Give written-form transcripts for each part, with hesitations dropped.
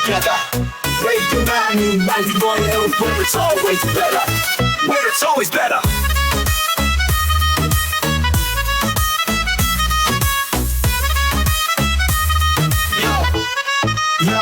together. Radio 91 where it's always better. Where it's always better. Yo,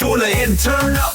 Tune in, turn up,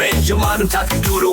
Radio Manu 92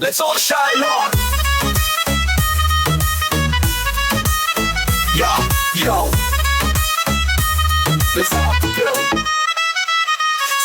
let's all shine on. Yo, let's all go.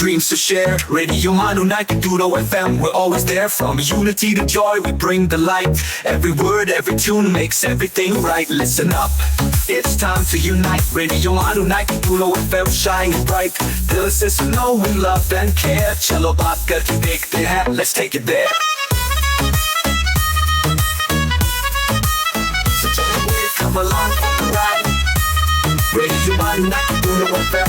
dreams to share. Radio Manu 92 FM, we're always there. From unity to joy, we bring the light. Every word, every tune makes everything right. Listen up, it's time to unite. Radio Manu 92 FM, shining bright. Dill se suno, we love and care. Chalo baat karke dekhte hain, let's take it there. So come along for the ride. Radio Manu 92 FM,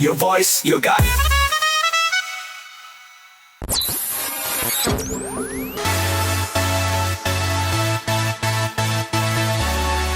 Your voice, your guide.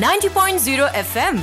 90.0 FM.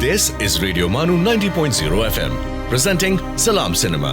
This is Radio Manu 90.0 FM, presenting Salam Cinema.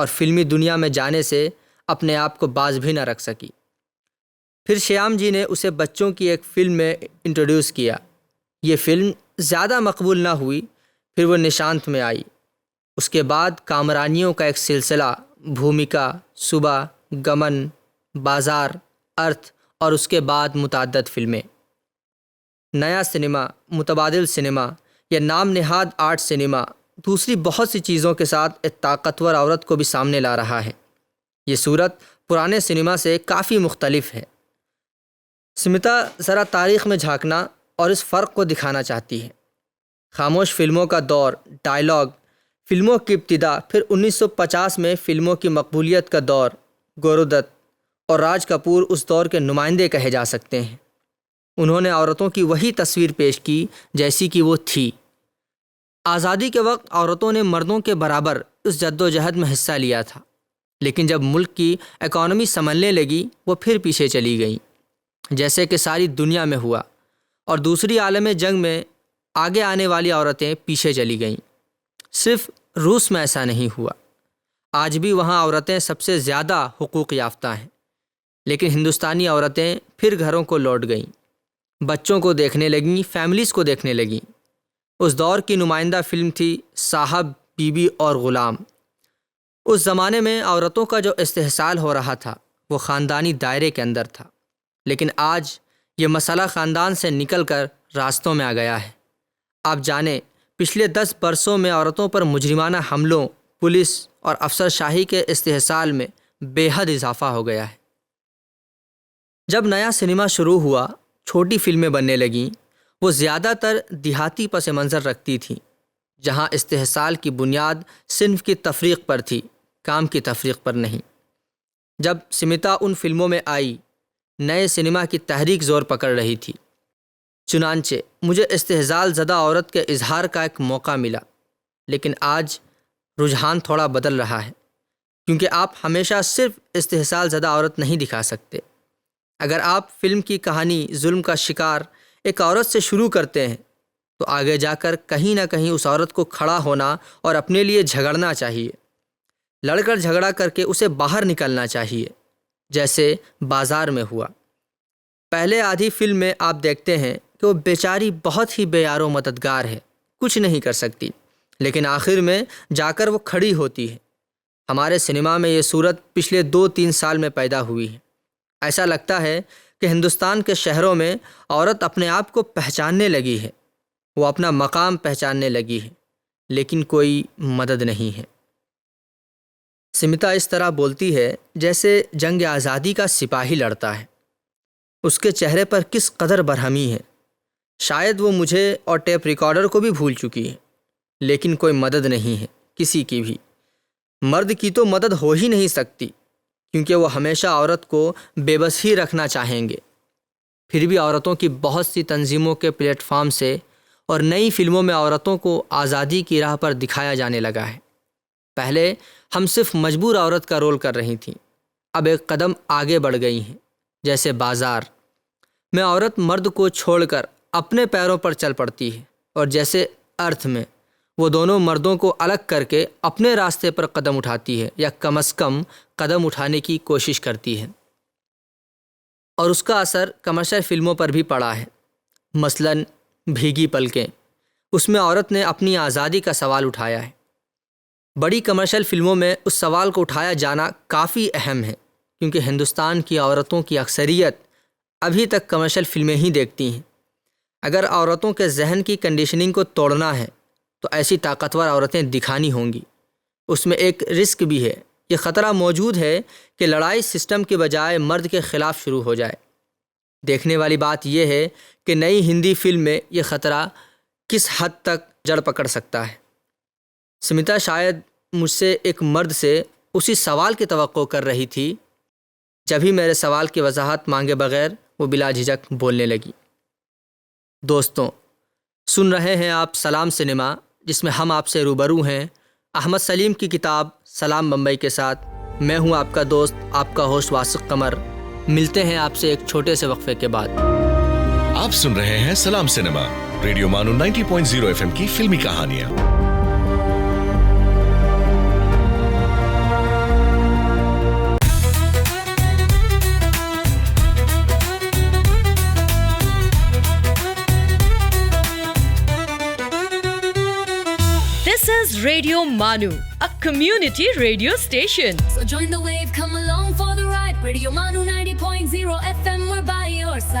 اور فلمی دنیا میں جانے سے اپنے آپ کو باز بھی نہ رکھ سکی۔ پھر شیام جی نے اسے بچوں کی ایک فلم میں انٹروڈیوس کیا۔ یہ فلم زیادہ مقبول نہ ہوئی، پھر وہ نشانت میں آئی۔ اس کے بعد کامرانیوں کا ایک سلسلہ، بھومکا، صبح، گمن، بازار، ارتھ اور اس کے بعد متعدد فلمیں۔ نیا سنیما، متبادل سنیما یا نام نہاد آرٹ سنیما دوسری بہت سی چیزوں کے ساتھ ایک طاقتور عورت کو بھی سامنے لا رہا ہے۔ یہ صورت پرانے سنیما سے کافی مختلف ہے۔ سمتا ذرا تاریخ میں جھانکنا اور اس فرق کو دکھانا چاہتی ہے۔ خاموش فلموں کا دور، ڈائیلاگ فلموں کی ابتدا، پھر 1950 میں فلموں کی مقبولیت کا دور، گورو دت اور راج کپور اس دور کے نمائندے کہے جا سکتے ہیں۔ انہوں نے عورتوں کی وہی تصویر پیش کی جیسی کہ وہ تھی۔ آزادی کے وقت عورتوں نے مردوں کے برابر اس جدوجہد میں حصہ لیا تھا، لیکن جب ملک کی اکانومی سنبھلنے لگی وہ پھر پیچھے چلی گئیں، جیسے کہ ساری دنیا میں ہوا، اور دوسری عالمی جنگ میں آگے آنے والی عورتیں پیچھے چلی گئیں۔ صرف روس میں ایسا نہیں ہوا، آج بھی وہاں عورتیں سب سے زیادہ حقوق یافتہ ہیں، لیکن ہندوستانی عورتیں پھر گھروں کو لوٹ گئیں، بچوں کو دیکھنے لگیں، فیملیز کو دیکھنے لگیں۔ اس دور کی نمائندہ فلم تھی صاحب، بی بی اور غلام۔ اس زمانے میں عورتوں کا جو استحصال ہو رہا تھا وہ خاندانی دائرے کے اندر تھا، لیکن آج یہ مسئلہ خاندان سے نکل کر راستوں میں آ گیا ہے۔ آپ جانیں، پچھلے 10 برسوں میں عورتوں پر مجرمانہ حملوں، پولیس اور افسر شاہی کے استحصال میں بے حد اضافہ ہو گیا ہے۔ جب نیا سنیما شروع ہوا، چھوٹی فلمیں بننے لگیں، وہ زیادہ تر دیہاتی پس منظر رکھتی تھیں، جہاں استحصال کی بنیاد صنف کی تفریق پر تھی، کام کی تفریق پر نہیں۔ جب سمتا ان فلموں میں آئی، نئے سنیما کی تحریک زور پکڑ رہی تھی۔ چنانچہ مجھے استحصال زدہ عورت کے اظہار کا ایک موقع ملا، لیکن آج رجحان تھوڑا بدل رہا ہے، کیونکہ آپ ہمیشہ صرف استحصال زدہ عورت نہیں دکھا سکتے۔ اگر آپ فلم کی کہانی ظلم کا شکار ایک عورت سے شروع کرتے ہیں تو آگے جا کر کہیں نہ کہیں اس عورت کو کھڑا ہونا اور اپنے لیے جھگڑنا چاہیے، لڑ کر جھگڑا کر کے اسے باہر نکلنا چاہیے، جیسے بازار میں ہوا۔ پہلے آدھی فلم میں آپ دیکھتے ہیں کہ وہ بیچاری بہت ہی بے یار و مددگار ہے، کچھ نہیں کر سکتی، لیکن آخر میں جا کر وہ کھڑی ہوتی ہے۔ ہمارے سنیما میں یہ صورت پچھلے 2-3 سال میں پیدا ہوئی ہے۔ ایسا لگتا ہے کہ ہندوستان کے شہروں میں عورت اپنے آپ کو پہچاننے لگی ہے، وہ اپنا مقام پہچاننے لگی ہے، لیکن کوئی مدد نہیں ہے۔ سمتا اس طرح بولتی ہے جیسے جنگ آزادی کا سپاہی لڑتا ہے۔ اس کے چہرے پر کس قدر برہمی ہے، شاید وہ مجھے اور ٹیپ ریکارڈر کو بھی بھول چکی ہے، لیکن کوئی مدد نہیں ہے، کسی کی بھی۔ مرد کی تو مدد ہو ہی نہیں سکتی، کیونکہ وہ ہمیشہ عورت کو بے بس ہی رکھنا چاہیں گے۔ پھر بھی عورتوں کی بہت سی تنظیموں کے پلیٹ فارم سے اور نئی فلموں میں عورتوں کو آزادی کی راہ پر دکھایا جانے لگا ہے۔ پہلے ہم صرف مجبور عورت کا رول کر رہی تھیں، اب ایک قدم آگے بڑھ گئی ہیں، جیسے بازار میں عورت مرد کو چھوڑ کر اپنے پیروں پر چل پڑتی ہے، اور جیسے ارتھ میں وہ دونوں مردوں کو الگ کر کے اپنے راستے پر قدم اٹھاتی ہے، یا کم از کم قدم اٹھانے کی کوشش کرتی ہے۔ اور اس کا اثر کمرشل فلموں پر بھی پڑا ہے۔ مثلاً بھیگی پلکیں، اس میں عورت نے اپنی آزادی کا سوال اٹھایا ہے۔ بڑی کمرشل فلموں میں اس سوال کو اٹھایا جانا کافی اہم ہے، کیونکہ ہندوستان کی عورتوں کی اکثریت ابھی تک کمرشل فلمیں ہی دیکھتی ہیں۔ اگر عورتوں کے ذہن کی کنڈیشننگ کو توڑنا ہے تو ایسی طاقتور عورتیں دکھانی ہوں گی۔ اس میں ایک رسک بھی ہے، یہ خطرہ موجود ہے کہ لڑائی سسٹم کے بجائے مرد کے خلاف شروع ہو جائے۔ دیکھنے والی بات یہ ہے کہ نئی ہندی فلم میں یہ خطرہ کس حد تک جڑ پکڑ سکتا ہے۔ سمتا شاید مجھ سے ایک مرد سے اسی سوال کی توقع کر رہی تھی، جب ہی میرے سوال کی وضاحت مانگے بغیر وہ بلا جھجک بولنے لگی۔ دوستوں، سن رہے ہیں آپ سلام سنیما، جس میں ہم آپ سے روبرو ہیں احمد سلیم کی کتاب سلام بمبئی کے ساتھ۔ میں ہوں آپ کا دوست، آپ کا ہوسٹ واسق قمر۔ ملتے ہیں آپ سے ایک چھوٹے سے وقفے کے بعد۔ آپ سن رہے ہیں سلام سنیما، ریڈیو مانو 90.0 FM کی فلمی کہانیاں۔ Radio Manu, a community radio station. So join the wave, come along for the ride. Radio Manu 90.0 FM, we're by your side.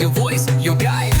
Your voice, your guide.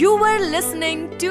You were listening to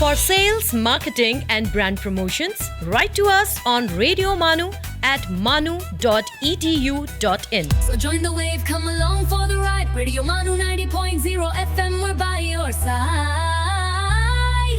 For sales, marketing and brand promotions, write to us on Radio Manu at manu.edu.in. So join the wave, come along for the ride. Radio Manu 90.0 FM, we're by your side.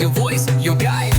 Your voice, your guide.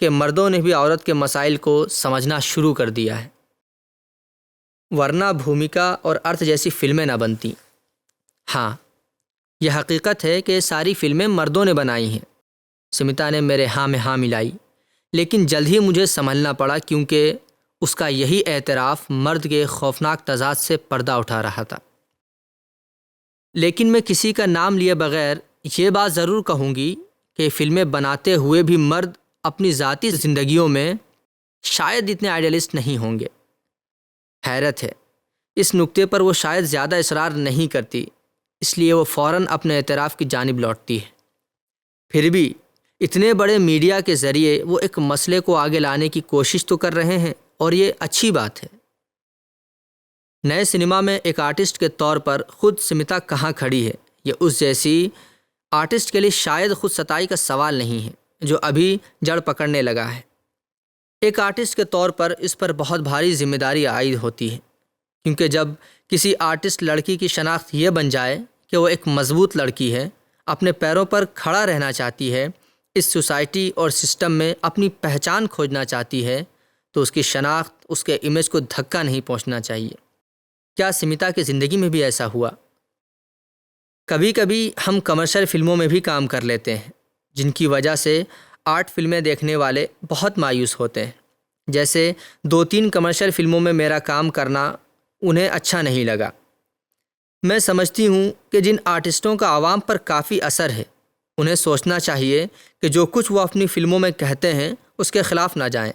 کہ مردوں نے بھی عورت کے مسائل کو سمجھنا شروع کر دیا ہے، ورنہ بھومکا اور ارتھ جیسی فلمیں نہ بنتی۔ ہاں، یہ حقیقت ہے کہ ساری فلمیں مردوں نے بنائی ہیں۔ سمیتا نے میرے ہاں میں ہاں ملائی، لیکن جلد ہی مجھے سنبھلنا پڑا کیونکہ اس کا یہی اعتراف مرد کے خوفناک تضاد سے پردہ اٹھا رہا تھا۔ لیکن میں کسی کا نام لیے بغیر یہ بات ضرور کہوں گی کہ فلمیں بناتے ہوئے بھی مرد اپنی ذاتی زندگیوں میں شاید اتنے آئیڈیلسٹ نہیں ہوں گے۔ حیرت ہے، اس نقطے پر وہ شاید زیادہ اصرار نہیں کرتی، اس لیے وہ فوراً اپنے اعتراف کی جانب لوٹتی ہے۔ پھر بھی اتنے بڑے میڈیا کے ذریعے وہ ایک مسئلے کو آگے لانے کی کوشش تو کر رہے ہیں، اور یہ اچھی بات ہے۔ نئے سنیما میں ایک آرٹسٹ کے طور پر خود سمیتا کہاں کھڑی ہے، یہ اس جیسی آرٹسٹ کے لیے شاید خود ستائی کا سوال نہیں ہے جو ابھی جڑ پکڑنے لگا ہے۔ ایک آرٹسٹ کے طور پر اس پر بہت بھاری ذمہ داری عائد ہوتی ہے، کیونکہ جب کسی آرٹسٹ لڑکی کی شناخت یہ بن جائے کہ وہ ایک مضبوط لڑکی ہے، اپنے پیروں پر کھڑا رہنا چاہتی ہے، اس سوسائٹی اور سسٹم میں اپنی پہچان کھوجنا چاہتی ہے، تو اس کی شناخت، اس کے امیج کو دھکا نہیں پہنچنا چاہیے۔ کیا سمیتا کی زندگی میں بھی ایسا ہوا؟ کبھی کبھی ہم کمرشل فلموں میں بھی کام کر لیتے ہیں، جن کی وجہ سے آرٹ فلمیں دیکھنے والے بہت مایوس ہوتے ہیں۔ جیسے 2-3 کمرشل فلموں میں میرا کام کرنا انہیں اچھا نہیں لگا۔ میں سمجھتی ہوں کہ جن آرٹسٹوں کا عوام پر کافی اثر ہے، انہیں سوچنا چاہیے کہ جو کچھ وہ اپنی فلموں میں کہتے ہیں اس کے خلاف نہ جائیں۔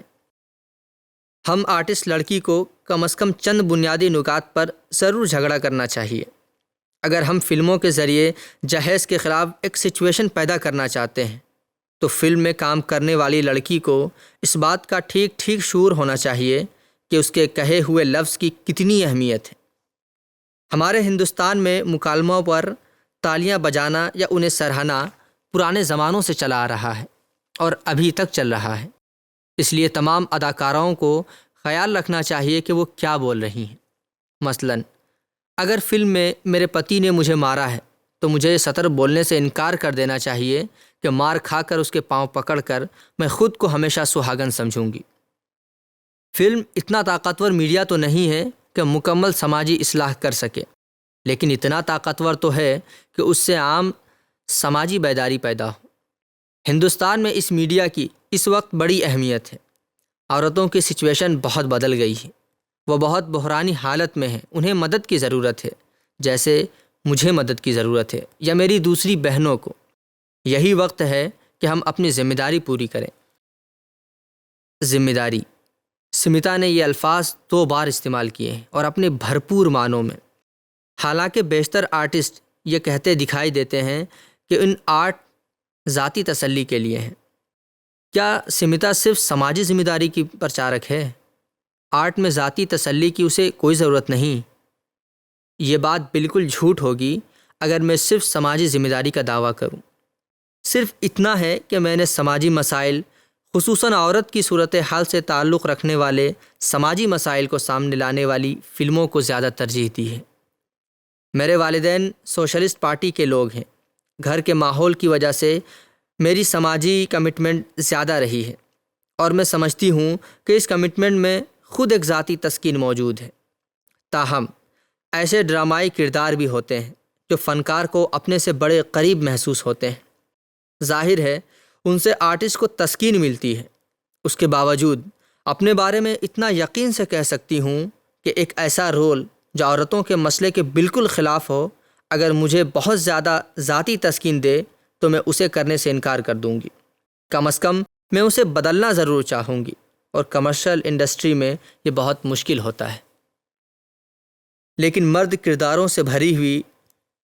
ہم آرٹسٹ لڑکی کو کم از کم چند بنیادی نکات پر ضرور جھگڑا کرنا چاہیے۔ اگر ہم فلموں کے ذریعے جہیز کے خلاف ایک سچویشن پیدا کرنا چاہتے ہیں، تو فلم میں کام کرنے والی لڑکی کو اس بات کا ٹھیک شعور ہونا چاہیے کہ اس کے کہے ہوئے لفظ کی کتنی اہمیت ہے۔ ہمارے ہندوستان میں مکالموں پر تالیاں بجانا یا انہیں سراہنا پرانے زمانوں سے چلا آ رہا ہے اور ابھی تک چل رہا ہے۔ اس لیے تمام اداکاراؤں کو خیال رکھنا چاہیے کہ وہ کیا بول رہی ہیں۔ مثلاً اگر فلم میں میرے پتی نے مجھے مارا ہے تو مجھے سطر بولنے سے انکار کر دینا چاہیے کہ مار کھا کر اس کے پاؤں پکڑ کر میں خود کو ہمیشہ سہاگن سمجھوں گی۔ فلم اتنا طاقتور میڈیا تو نہیں ہے کہ مکمل سماجی اصلاح کر سکے، لیکن اتنا طاقتور تو ہے کہ اس سے عام سماجی بیداری پیدا ہو۔ ہندوستان میں اس میڈیا کی اس وقت بڑی اہمیت ہے۔ عورتوں کی سچویشن بہت بدل گئی ہے، وہ بہت بحرانی حالت میں ہیں، انہیں مدد کی ضرورت ہے، جیسے مجھے مدد کی ضرورت ہے یا میری دوسری بہنوں کو۔ یہی وقت ہے کہ ہم اپنی ذمہ داری پوری کریں۔ ذمہ داری، سمیتا نے یہ الفاظ 2 بار استعمال کیے ہیں اور اپنے بھرپور معنوں میں۔ حالانکہ بیشتر آرٹسٹ یہ کہتے دکھائی دیتے ہیں کہ ان آرٹ ذاتی تسلی کے لیے ہیں۔ کیا سمیتا صرف سماجی ذمہ داری کی پرچارک ہے؟ آرٹ میں ذاتی تسلی کی اسے کوئی ضرورت نہیں۔ یہ بات بالکل جھوٹ ہوگی اگر میں صرف سماجی ذمہ داری کا دعویٰ کروں۔ صرف اتنا ہے کہ میں نے سماجی مسائل، خصوصاً عورت کی صورتحال سے تعلق رکھنے والے سماجی مسائل کو سامنے لانے والی فلموں کو زیادہ ترجیح دی ہے۔ میرے والدین سوشلسٹ پارٹی کے لوگ ہیں۔ گھر کے ماحول کی وجہ سے میری سماجی کمٹمنٹ زیادہ رہی ہے، اور میں سمجھتی ہوں کہ اس کمٹمنٹ میں خود ایک ذاتی تسکین موجود ہے۔ تاہم ایسے ڈرامائی کردار بھی ہوتے ہیں جو فنکار کو اپنے سے بڑے قریب محسوس ہوتے ہیں۔ ظاہر ہے ان سے آرٹسٹ کو تسکین ملتی ہے۔ اس کے باوجود اپنے بارے میں اتنا یقین سے کہہ سکتی ہوں کہ ایک ایسا رول جو عورتوں کے مسئلے کے بالکل خلاف ہو، اگر مجھے بہت زیادہ ذاتی تسکین دے تو میں اسے کرنے سے انکار کر دوں گی۔ کم از کم میں اسے بدلنا ضرور چاہوں گی، اور کمرشل انڈسٹری میں یہ بہت مشکل ہوتا ہے۔ لیکن مرد کرداروں سے بھری ہوئی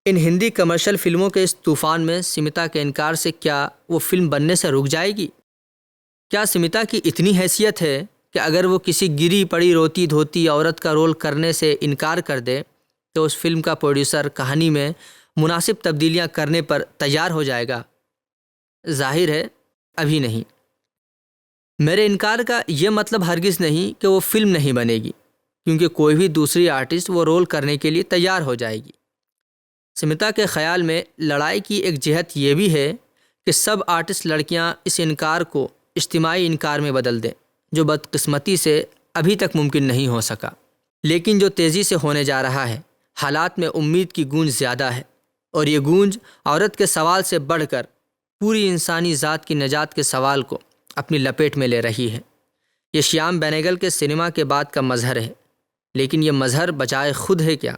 ان ہندی کمرشل فلموں کے اس طوفان میں سمیتا کے انکار سے کیا وہ فلم بننے سے رک جائے گی؟ کیا سمیتا کی اتنی حیثیت ہے کہ اگر وہ کسی گری پڑی روتی دھوتی عورت کا رول کرنے سے انکار کر دے تو اس فلم کا پروڈیوسر کہانی میں مناسب تبدیلیاں کرنے پر تیار ہو جائے گا؟ ظاہر ہے ابھی نہیں۔ میرے انکار کا یہ مطلب ہرگز نہیں کہ وہ فلم نہیں بنے گی، کیونکہ کوئی بھی دوسری آرٹسٹ وہ رول کرنے کے لیے تیار ہو جائے گی۔ سمیتا کے خیال میں لڑائی کی ایک جہت یہ بھی ہے کہ سب آرٹسٹ لڑکیاں اس انکار کو اجتماعی انکار میں بدل دیں، جو بدقسمتی سے ابھی تک ممکن نہیں ہو سکا، لیکن جو تیزی سے ہونے جا رہا ہے۔ حالات میں امید کی گونج زیادہ ہے، اور یہ گونج عورت کے سوال سے بڑھ کر پوری انسانی ذات کی نجات کے سوال کو اپنی لپیٹ میں لے رہی ہے۔ یہ شیام بینگل کے سنیما کے بعد کا مظہر ہے، لیکن یہ مظہر بجائے خود ہے کیا؟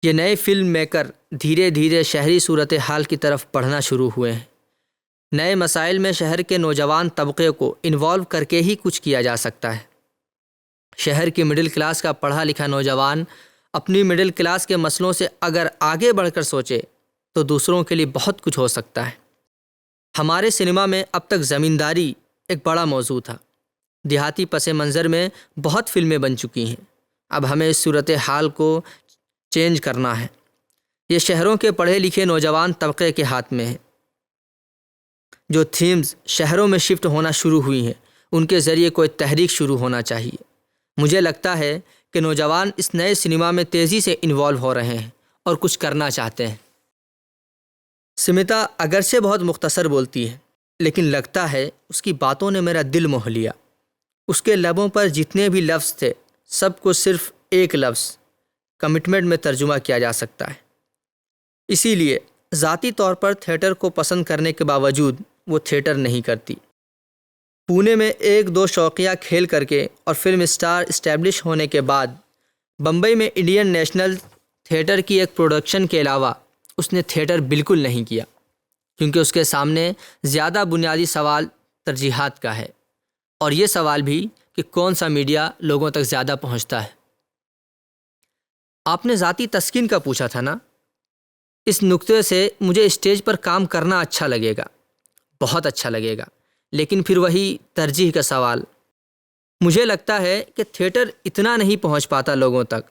یہ نئے فلم میکر دھیرے دھیرے شہری صورتحال کی طرف بڑھنا شروع ہوئے ہیں۔ نئے مسائل میں شہر کے نوجوان طبقے کو انوالو کر کے ہی کچھ کیا جا سکتا ہے۔ شہر کی مڈل کلاس کا پڑھا لکھا نوجوان اپنی مڈل کلاس کے مسئلوں سے اگر آگے بڑھ کر سوچے تو دوسروں کے لیے بہت کچھ ہو سکتا ہے۔ ہمارے سنیما میں اب تک زمینداری ایک بڑا موضوع تھا۔ دیہاتی پس منظر میں بہت فلمیں بن چکی ہیں۔ اب ہمیں اس صورتحال کو چینج کرنا ہے۔ یہ شہروں کے پڑھے لکھے نوجوان طبقے کے ہاتھ میں ہے۔ جو تھیمز شہروں میں شفٹ ہونا شروع ہوئی ہیں، ان کے ذریعے کوئی تحریک شروع ہونا چاہیے۔ مجھے لگتا ہے کہ نوجوان اس نئے سنیما میں تیزی سے انوالو ہو رہے ہیں اور کچھ کرنا چاہتے ہیں۔ سمتا اگرچہ بہت مختصر بولتی ہے، لیکن لگتا ہے اس کی باتوں نے میرا دل موہ لیا۔ اس کے لبوں پر جتنے بھی لفظ تھے، سب کو صرف ایک لفظ کمٹمنٹ میں ترجمہ کیا جا سکتا ہے۔ اسی لیے ذاتی طور پر تھیٹر کو پسند کرنے کے باوجود وہ تھیٹر نہیں کرتی۔ پونے میں ایک دو شوقیہ کھیل کر کے اور فلم اسٹار اسٹیبلش ہونے کے بعد بمبئی میں انڈین نیشنل تھیٹر کی ایک پروڈکشن کے علاوہ اس نے تھیٹر بالکل نہیں کیا، کیونکہ اس کے سامنے زیادہ بنیادی سوال ترجیحات کا ہے، اور یہ سوال بھی کہ کون سا میڈیا لوگوں تک زیادہ پہنچتا ہے۔ آپ نے ذاتی تسکین کا پوچھا تھا نا؟ اس نقطے سے مجھے اسٹیج پر کام کرنا اچھا لگے گا، بہت اچھا لگے گا، لیکن پھر وہی ترجیح کا سوال۔ مجھے لگتا ہے کہ تھیٹر اتنا نہیں پہنچ پاتا لوگوں تک۔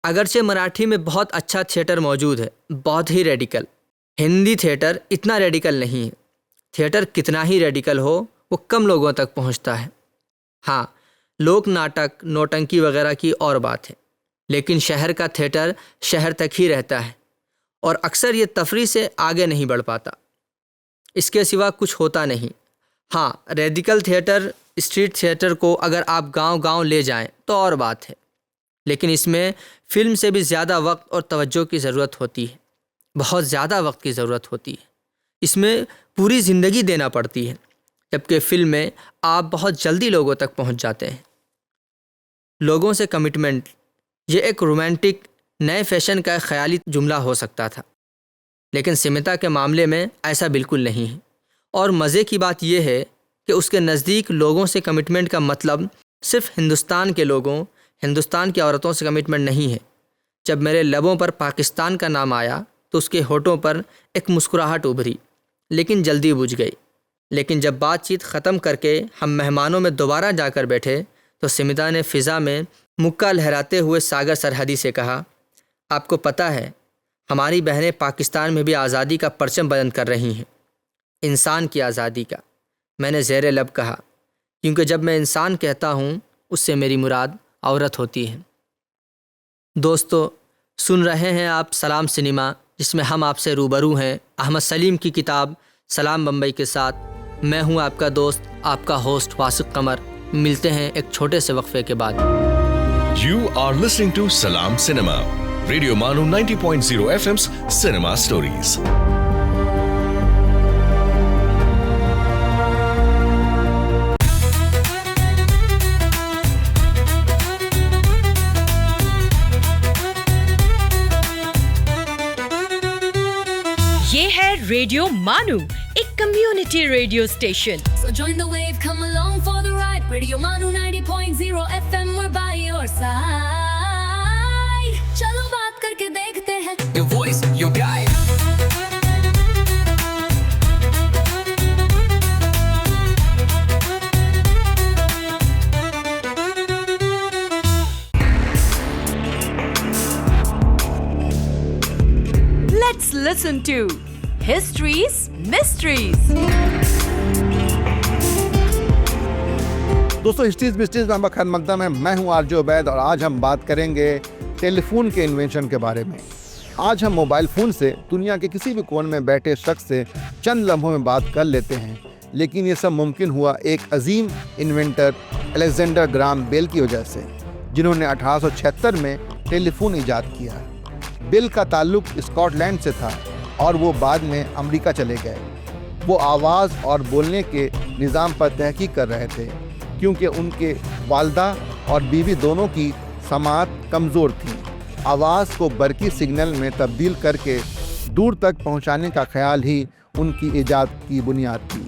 اگرچہ مراٹھی میں بہت اچھا تھیٹر موجود ہے، بہت ہی ریڈیکل۔ ہندی تھیٹر اتنا ریڈیکل نہیں ہے۔ تھیٹر کتنا ہی ریڈیکل ہو، وہ کم لوگوں تک پہنچتا ہے۔ ہاں، لوک ناٹک، نوٹنکی وغیرہ کی اور بات ہے، لیکن شہر کا تھیٹر شہر تک ہی رہتا ہے، اور اکثر یہ تفریح سے آگے نہیں بڑھ پاتا۔ اس کے سوا کچھ ہوتا نہیں۔ ہاں، ریڈیکل تھیٹر، اسٹریٹ تھیٹر کو اگر آپ گاؤں گاؤں لے جائیں تو اور بات ہے، لیکن اس میں فلم سے بھی زیادہ وقت اور توجہ کی ضرورت ہوتی ہے، بہت زیادہ وقت کی ضرورت ہوتی ہے۔ اس میں پوری زندگی دینا پڑتی ہے، جبکہ فلم میں آپ بہت جلدی لوگوں تک پہنچ جاتے ہیں۔ لوگوں سے کمٹمنٹ، یہ ایک رومانٹک نئے فیشن کا ایک خیالی جملہ ہو سکتا تھا، لیکن سمتا کے معاملے میں ایسا بالکل نہیں ہے۔ اور مزے کی بات یہ ہے کہ اس کے نزدیک لوگوں سے کمٹمنٹ کا مطلب صرف ہندوستان کے لوگوں، ہندوستان کی عورتوں سے کمٹمنٹ نہیں ہے۔ جب میرے لبوں پر پاکستان کا نام آیا تو اس کے ہونٹوں پر ایک مسکراہٹ ابھری، لیکن جلدی بجھ گئی۔ لیکن جب بات چیت ختم کر کے ہم مہمانوں میں دوبارہ جا کر بیٹھے تو سمتا نے فضا میں مکہ لہراتے ہوئے ساگر سرحدی سے کہا، آپ کو پتہ ہے ہماری بہنیں پاکستان میں بھی آزادی کا پرچم بلند کر رہی ہیں، انسان کی آزادی کا۔ میں نے زیر لب کہا، کیونکہ جب میں انسان کہتا ہوں اس سے میری مراد عورت ہوتی ہے۔ دوستو، سن رہے ہیں آپ سلام سنیما، جس میں ہم آپ سے روبرو ہیں احمد سلیم کی کتاب سلام بمبئی کے ساتھ۔ میں ہوں آپ کا دوست، آپ کا ہوسٹ واسق قمر۔ ملتے ہیں ایک چھوٹے سے وقفے کے بعد۔ You are listening to Salam Cinema, Radio Manu 90.0 FM's Cinema Stories. یہ ہے ریڈیو مانو، ایک community radio station. So join the wave, come along for the ride. Radio Manu 90.0 FM, we're by your side. چلو بات کر کے دیکھتے ہیں. Your voice, your guide. Let's listen to History's Mysteries. دوستو، ہسٹریز مسٹریز میں خیر مقدم ہے۔ میں ہوں آرجو عبید، اور آج ہم بات کریں گے ٹیلی فون کے انوینشن کے بارے میں۔ آج ہم موبائل فون سے دنیا کے کسی بھی کونے میں بیٹھے شخص سے چند لمحوں میں بات کر لیتے ہیں، لیکن یہ سب ممکن ہوا ایک عظیم انوینٹر الیگزینڈر گرام بیل کی وجہ سے، جنہوں نے 1876 میں ٹیلی فون ایجاد کیا۔ بیل کا تعلق اسکاٹ لینڈ سے تھا اور وہ بعد میں امریکہ چلے گئے۔ وہ آواز اور بولنے کے نظام پر تحقیق کر رہے تھے، کیونکہ ان کے والدہ اور بیوی دونوں کی سماعت کمزور تھی۔ آواز کو برقی سگنل میں تبدیل کر کے دور تک پہنچانے کا خیال ہی ان کی ایجاد کی بنیاد تھی۔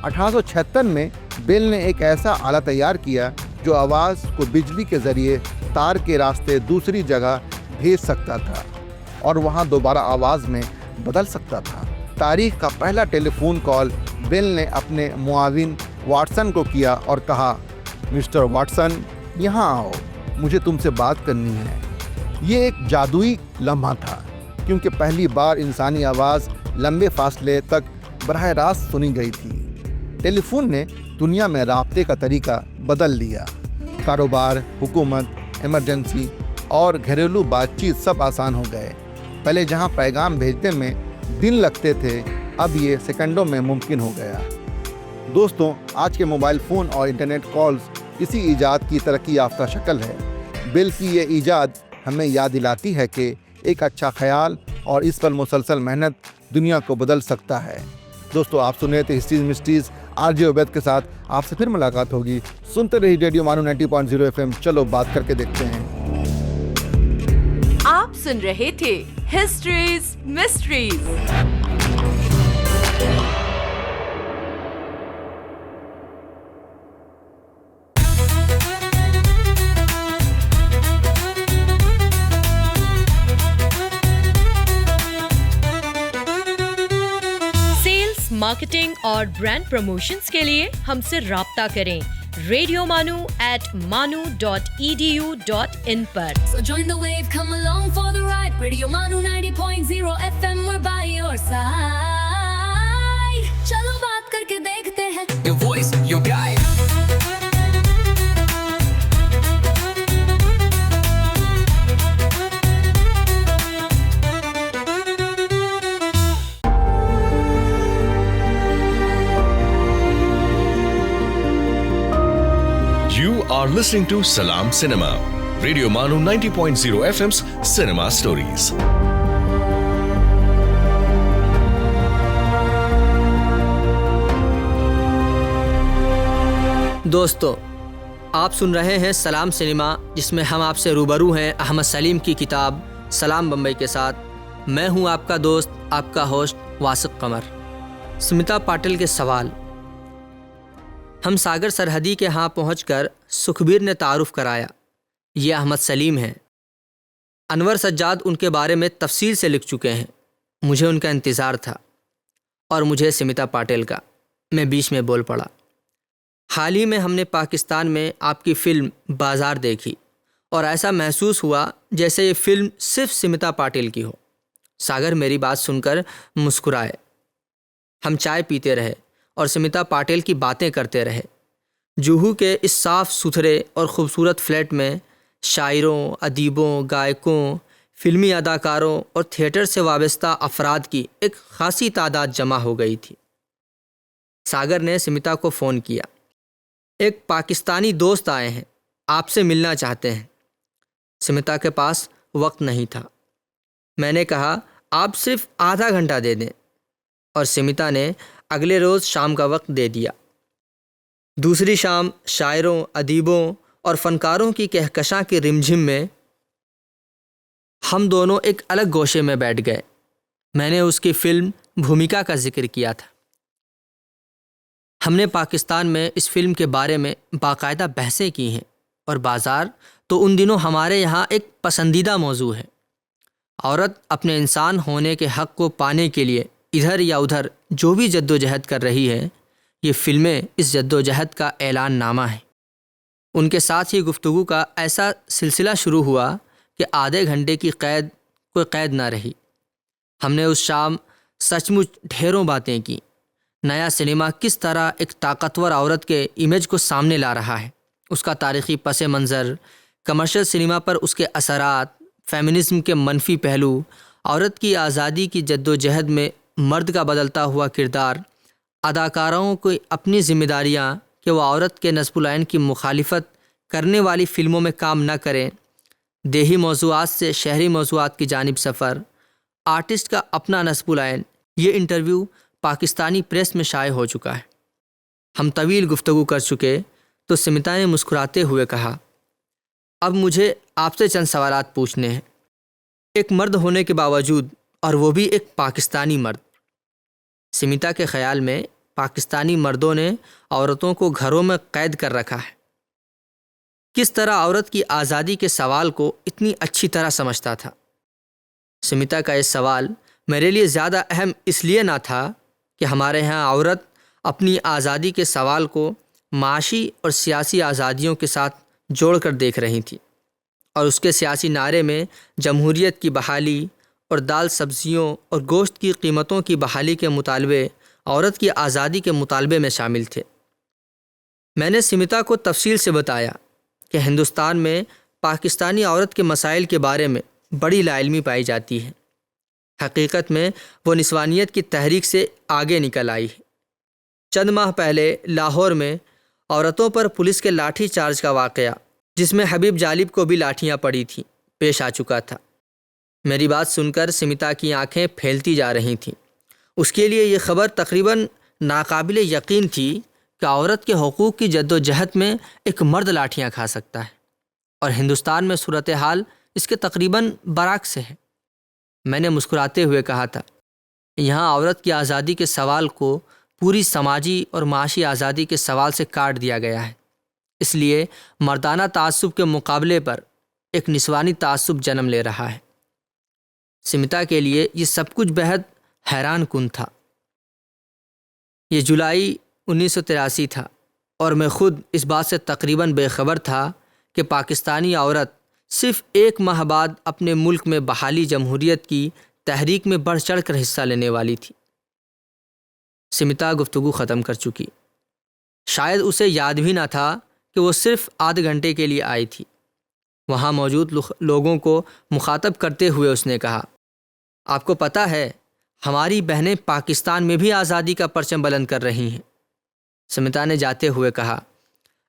1876 میں بیل نے ایک ایسا آلہ تیار کیا جو آواز کو بجلی کے ذریعے تار کے راستے دوسری جگہ بھیج سکتا تھا اور وہاں دوبارہ آواز میں بدل سکتا تھا۔ تاریخ کا پہلا ٹیلی فون کال بیل نے اپنے معاون واٹسن کو کیا اور کہا، مسٹر واٹسن یہاں آؤ، مجھے تم سے بات کرنی ہے۔ یہ ایک جادوئی لمحہ تھا، کیونکہ پہلی بار انسانی آواز لمبے فاصلے تک براہ راست سنی گئی تھی۔ ٹیلی فون نے دنیا میں رابطے کا طریقہ بدل دیا۔ کاروبار، حکومت، ایمرجنسی اور گھریلو بات چیت سب آسان ہو گئے۔ پہلے جہاں پیغام بھیجنے میں دن لگتے تھے، اب یہ سیکنڈوں میں ممکن ہو گیا۔ دوستوں، آج کے موبائل فون اور انٹرنیٹ کالز اسی ایجاد کی ترقی یافتہ شکل ہے۔ بیل کی یہ ایجاد ہمیں یاد دلاتی ہے کہ ایک اچھا خیال اور اس پر مسلسل محنت دنیا کو بدل سکتا ہے۔ دوستو، آپ سن رہے تھے histories mysteries R J Ubaid کے ساتھ۔ آپ سے پھر ملاقات ہوگی۔ سنتے رہیے ریڈیو مانو 90.0 FM۔ چلو بات کر کے دیکھتے ہیں۔ آپ سن رہے تھے ہسٹریز مسٹریز۔ مارکیٹنگ اور برانڈ پروموشنز کے لیے ہم سے رابطہ کریں radiomanu@manu.edu.in per. So join the wave, come along for the ride. Radio Manu 90.0 FM, we're by your side. چلو بات کر کے دیکھتے ہیں۔ Your voice, your guide. You are listening to Salam Cinema, Radio Manu 90.0 FM's Cinema Stories. دوستو، آپ سن رہے ہیں سلام سنیما، جس میں ہم آپ سے روبرو ہیں احمد سلیم کی کتاب سلام بمبئی کے ساتھ۔ میں ہوں آپ کا دوست، آپ کا ہوسٹ واسق قمر۔ سمتا پاٹل کے سوال۔ ہم ساگر سرحدی کے ہاں پہنچ کر سکھبیر نے تعارف کرایا، یہ احمد سلیم ہیں۔ انور سجاد ان کے بارے میں تفصیل سے لکھ چکے ہیں۔ مجھے ان کا انتظار تھا اور مجھے سمتا پاٹل کا۔ میں بیچ میں بول پڑا۔ حال ہی میں ہم نے پاکستان میں آپ کی فلم بازار دیکھی اور ایسا محسوس ہوا جیسے یہ فلم صرف سمتا پاٹل کی ہو۔ ساگر میری بات سن کر مسکرائے۔ ہم چائے پیتے رہے اور سمتا پاٹل کی باتیں کرتے رہے۔ جوہو کے اس صاف ستھرے اور خوبصورت فلیٹ میں شاعروں، ادیبوں، گائکوں، فلمی اداکاروں اور تھیٹر سے وابستہ افراد کی ایک خاصی تعداد جمع ہو گئی تھی۔ ساگر نے سمتا کو فون کیا۔ ایک پاکستانی دوست آئے ہیں، آپ سے ملنا چاہتے ہیں۔ سمتا کے پاس وقت نہیں تھا۔ میں نے کہا آپ صرف آدھا گھنٹہ دے دیں، اور سمتا نے اگلے روز شام کا وقت دے دیا۔ دوسری شام شاعروں، ادیبوں اور فنکاروں کی کہکشاں کی رمجھم میں ہم دونوں ایک الگ گوشے میں بیٹھ گئے۔ میں نے اس کی فلم بھومکا کا ذکر کیا تھا۔ ہم نے پاکستان میں اس فلم کے بارے میں باقاعدہ بحثیں کی ہیں، اور بازار تو ان دنوں ہمارے یہاں ایک پسندیدہ موضوع ہے۔ عورت اپنے انسان ہونے کے حق کو پانے کے لیے ادھر یا ادھر جو بھی جد و جہد کر رہی ہے، یہ فلمیں اس جد و جہد کا اعلان نامہ ہیں۔ ان کے ساتھ ہی گفتگو کا ایسا سلسلہ شروع ہوا کہ آدھے گھنٹے کی کوئی قید نہ رہی۔ ہم نے اس شام سچ مچ ڈھیروں باتیں کی۔ نیا سنیما کس طرح ایک طاقتور عورت کے امیج کو سامنے لا رہا ہے، اس کا تاریخی پس منظر، کمرشل سنیما پر اس کے اثرات، فیمنزم کے منفی پہلو، عورت کی آزادی کی جد و جہد میں مرد کا بدلتا ہوا کردار، اداکاروں کو اپنی ذمہ داریاں کہ وہ عورت کے نصب العین کی مخالفت کرنے والی فلموں میں کام نہ کریں، دیہی موضوعات سے شہری موضوعات کی جانب سفر، آرٹسٹ کا اپنا نصب العین، یہ انٹرویو پاکستانی پریس میں شائع ہو چکا ہے۔ ہم طویل گفتگو کر چکے تو سمتا نے مسکراتے ہوئے کہا، اب مجھے آپ سے چند سوالات پوچھنے ہیں۔ ایک مرد ہونے کے باوجود، اور وہ بھی ایک پاکستانی مرد، سمتا کے خیال میں پاکستانی مردوں نے عورتوں کو گھروں میں قید کر رکھا ہے۔ کس طرح عورت کی آزادی کے سوال کو اتنی اچھی طرح سمجھتا تھا؟ سمتا کا یہ سوال میرے لیے زیادہ اہم اس لیے نہ تھا کہ ہمارے ہاں عورت اپنی آزادی کے سوال کو معاشی اور سیاسی آزادیوں کے ساتھ جوڑ کر دیکھ رہی تھی، اور اس کے سیاسی نعرے میں جمہوریت کی بحالی اور دال سبزیوں اور گوشت کی قیمتوں کی بحالی کے مطالبے عورت کی آزادی کے مطالبے میں شامل تھے۔ میں نے سمتا کو تفصیل سے بتایا کہ ہندوستان میں پاکستانی عورت کے مسائل کے بارے میں بڑی لا علمی پائی جاتی ہے۔ حقیقت میں وہ نسوانیت کی تحریک سے آگے نکل آئی ہے۔ چند ماہ پہلے لاہور میں عورتوں پر پولیس کے لاٹھی چارج کا واقعہ، جس میں حبیب جالب کو بھی لاٹھیاں پڑی تھیں، پیش آ چکا تھا۔ میری بات سن کر سمتا کی آنکھیں پھیلتی جا رہی تھیں۔ اس کے لیے یہ خبر تقریباً ناقابل یقین تھی کہ عورت کے حقوق کی جد و جہد میں ایک مرد لاٹھیاں کھا سکتا ہے، اور ہندوستان میں صورتحال اس کے تقریباً برعکس ہے۔ میں نے مسکراتے ہوئے کہا تھا، یہاں عورت کی آزادی کے سوال کو پوری سماجی اور معاشی آزادی کے سوال سے کاٹ دیا گیا ہے، اس لیے مردانہ تعصب کے مقابلے پر ایک نسوانی تعصب جنم لے رہا ہے۔ سمتا کے لیے یہ سب کچھ بہت حیران کن تھا۔ یہ جولائی 1983 تھا، اور میں خود اس بات سے تقریباً بے خبر تھا کہ پاکستانی عورت صرف ایک ماہ بعد اپنے ملک میں بحالی جمہوریت کی تحریک میں بڑھ چڑھ کر حصہ لینے والی تھی۔ سمتا گفتگو ختم کر چکی۔ شاید اسے یاد بھی نہ تھا کہ وہ صرف آدھے گھنٹے کے لیے آئی تھی۔ وہاں موجود لوگوں کو مخاطب کرتے ہوئے اس نے کہا، آپ کو پتہ ہے ہماری بہنیں پاکستان میں بھی آزادی کا پرچم بلند کر رہی ہیں۔ سمتا نے جاتے ہوئے کہا،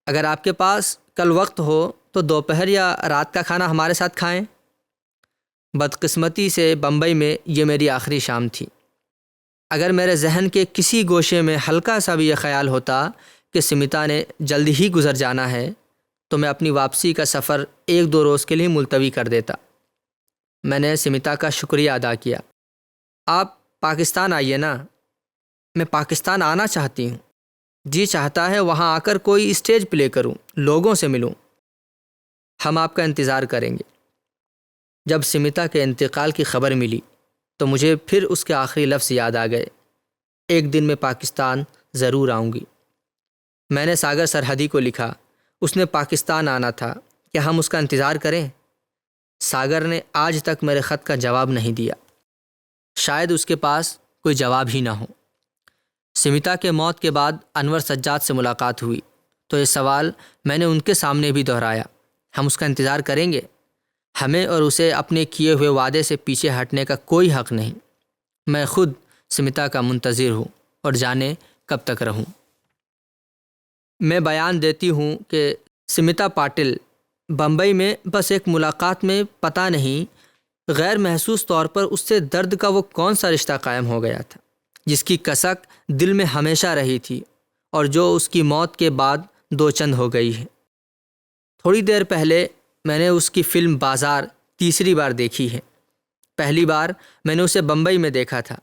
اگر آپ کے پاس کل وقت ہو تو دوپہر یا رات کا کھانا ہمارے ساتھ کھائیں۔ بدقسمتی سے بمبئی میں یہ میری آخری شام تھی۔ اگر میرے ذہن کے کسی گوشے میں ہلکا سا بھی یہ خیال ہوتا کہ سمتا نے جلدی ہی گزر جانا ہے تو میں اپنی واپسی کا سفر 1-2 روز کے لیے ملتوی کر دیتا۔ میں نے سمتا کا شکریہ ادا کیا۔ آپ پاکستان آئیے نا، میں پاکستان آنا چاہتی ہوں۔ جی چاہتا ہے وہاں آ کر کوئی اسٹیج پلے کروں، لوگوں سے ملوں۔ ہم آپ کا انتظار کریں گے۔ جب سمتا کے انتقال کی خبر ملی تو مجھے پھر اس کے آخری لفظ یاد آ گئے، ایک دن میں پاکستان ضرور آؤں گی۔ میں نے ساگر سرحدی کو لکھا، اس نے پاکستان آنا تھا، کیا ہم اس کا انتظار کریں؟ ساگر نے آج تک میرے خط کا جواب نہیں دیا۔ شاید اس کے پاس کوئی جواب ہی نہ ہو۔ سمتا کے موت کے بعد انور سجاد سے ملاقات ہوئی تو یہ سوال میں نے ان کے سامنے بھی دہرایا، ہم اس کا انتظار کریں گے؟ ہمیں اور اسے اپنے کیے ہوئے وعدے سے پیچھے ہٹنے کا کوئی حق نہیں۔ میں خود سمتا کا منتظر ہوں اور جانے کب تک رہوں۔ میں بیان دیتی ہوں کہ سمتا پاٹل بمبئی میں بس ایک ملاقات میں پتہ نہیں غیر محسوس طور پر اس سے درد کا وہ کون سا رشتہ قائم ہو گیا تھا جس کی کسک دل میں ہمیشہ رہی تھی اور جو اس کی موت کے بعد دو چند ہو گئی ہے۔ تھوڑی دیر پہلے میں نے اس کی فلم بازار تیسری بار دیکھی ہے۔ پہلی بار میں نے اسے بمبئی میں دیکھا تھا،